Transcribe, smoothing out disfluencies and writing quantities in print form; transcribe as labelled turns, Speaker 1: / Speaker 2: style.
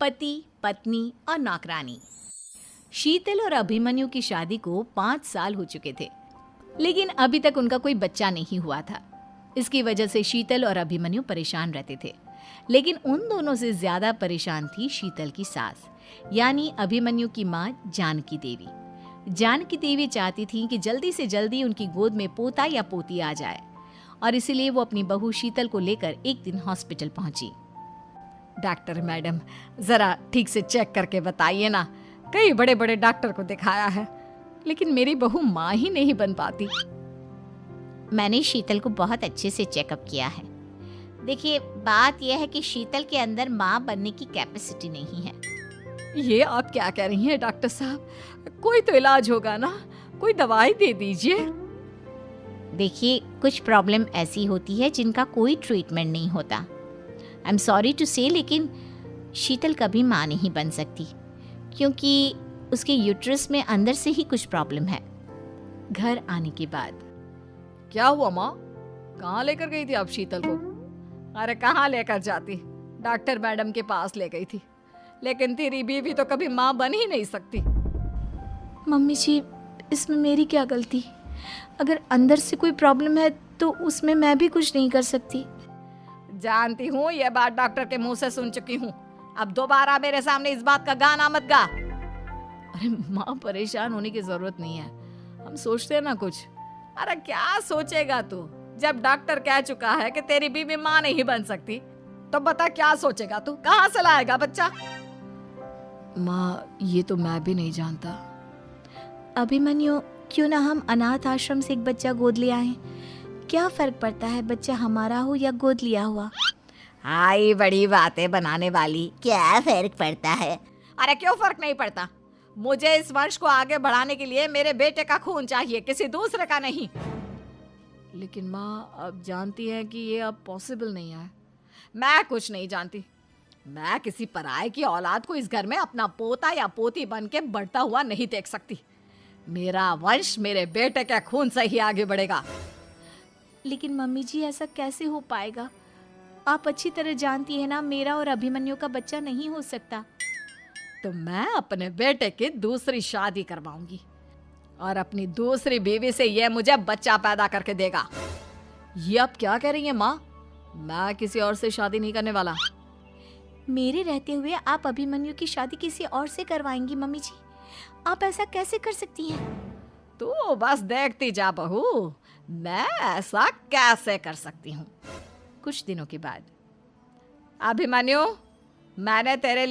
Speaker 1: पति, पत्नी और नौकरानी। शीतल और अभिमन्यु की शादी को 5 साल हो चुके थे, लेकिन अभी तक उनका कोई बच्चा नहीं हुआ था। इसकी वजह से शीतल और अभिमन्यु परेशान रहते थे, लेकिन उन दोनों से ज्यादा परेशान थी शीतल की सास, यानी अभिमन्यु की माँ जानकी देवी। जानकी देवी चाहती थी कि जल्दी से जल्दी उनकी गोद में पोता या पोती आ जाए, और इसीलिए वो अपनी बहू शीतल को लेकर एक दिन हॉस्पिटल पहुंची।
Speaker 2: डॉक्टर मैडम, जरा ठीक से चेक करके बताइए ना। कई बड़े बड़े डॉक्टर को दिखाया है, लेकिन मेरी बहू माँ ही नहीं बन पाती।
Speaker 3: मैंने शीतल को बहुत अच्छे से चेकअप किया है। देखिए, बात यह है कि शीतल के अंदर माँ बनने की कैपेसिटी नहीं है।
Speaker 2: ये आप क्या कह रही हैं डॉक्टर साहब? कोई तो इलाज होगा ना, कोई दवाई दे दीजिए।
Speaker 3: देखिए, कुछ प्रॉब्लम ऐसी होती है जिनका कोई ट्रीटमेंट नहीं होता। आई एम सॉरी टू से, लेकिन शीतल कभी माँ नहीं बन सकती, क्योंकि उसके यूट्रस में अंदर से ही कुछ प्रॉब्लम है।
Speaker 1: घर आने के बाद
Speaker 2: क्या हुआ माँ? कहाँ लेकर गई थी आप शीतल को? अरे कहाँ लेकर जाती, डॉक्टर मैडम के पास ले गई थी, लेकिन तेरी बीवी तो कभी माँ बन ही नहीं सकती।
Speaker 1: मम्मी जी, इसमें मेरी क्या गलती? अगर अंदर से कोई प्रॉब्लम है तो उसमें मैं भी कुछ नहीं कर सकती।
Speaker 2: जानती हूँ, ये बात डॉक्टर के मुंह से सुन चुकी हूँ। अब दोबारा मेरे सामने इस बात का गाना मत गा।
Speaker 1: अरे माँ, परेशान होने की जरूरत नहीं है, हम सोचते हैं ना कुछ।
Speaker 2: अरे क्या सोचेगा तू? जब डॉक्टर कह चुका है कि तेरी बीवी माँ नहीं बन सकती, तो बता क्या सोचेगा तू? कहाँ से लाएगा बच्चा?
Speaker 1: माँ, ये तो मैं भी नहीं जानता। अभिमन्यु, क्यों ना हम अनाथ आश्रम से एक बच्चा गोद ले आए? क्या फर्क पड़ता है बच्चा हमारा हो या गोद लिया हुआ?
Speaker 2: हाय, बड़ी बातें बनाने वाली।
Speaker 3: क्या फर्क पड़ता है?
Speaker 2: अरे क्यों फर्क नहीं पड़ता? मुझे इस वंश को आगे बढ़ाने के लिए मेरे बेटे का खून चाहिए, किसी दूसरे का नहीं।
Speaker 1: लेकिन माँ, आप जानती हैं कि ये अब पॉसिबल नहीं है।
Speaker 2: मैं कुछ नहीं जानती। मैं किसी पराये की औलाद को इस घर में अपना पोता या पोती बन के बढ़ता हुआ नहीं देख सकती। मेरा वंश मेरे बेटे के खून से ही आगे बढ़ेगा।
Speaker 1: लेकिन मम्मी जी, ऐसा कैसे हो पाएगा? आप अच्छी तरह जानती है ना, मेरा और अभिमन्यु का बच्चा नहीं हो सकता।
Speaker 2: तो मैं अपने बेटे की दूसरी शादी करवाऊंगी, और अपनी दूसरी बीवी से यह मुझे बच्चा पैदा करके देगा।
Speaker 1: ये आप क्या कह रही हैं माँ? मैं किसी और से शादी नहीं करने वाला। मेरे रहते हुए आप अभिमन्यु की शादी किसी और से करवाएंगी? मम्मी जी, आप ऐसा कैसे कर सकती हैं?
Speaker 2: तू बस देखती जा बहू, मैं ऐसा कैसे कर सकती हूँ।
Speaker 1: कुछ दिनों के बाद
Speaker 2: अभिमन्यु, मैंने तेरे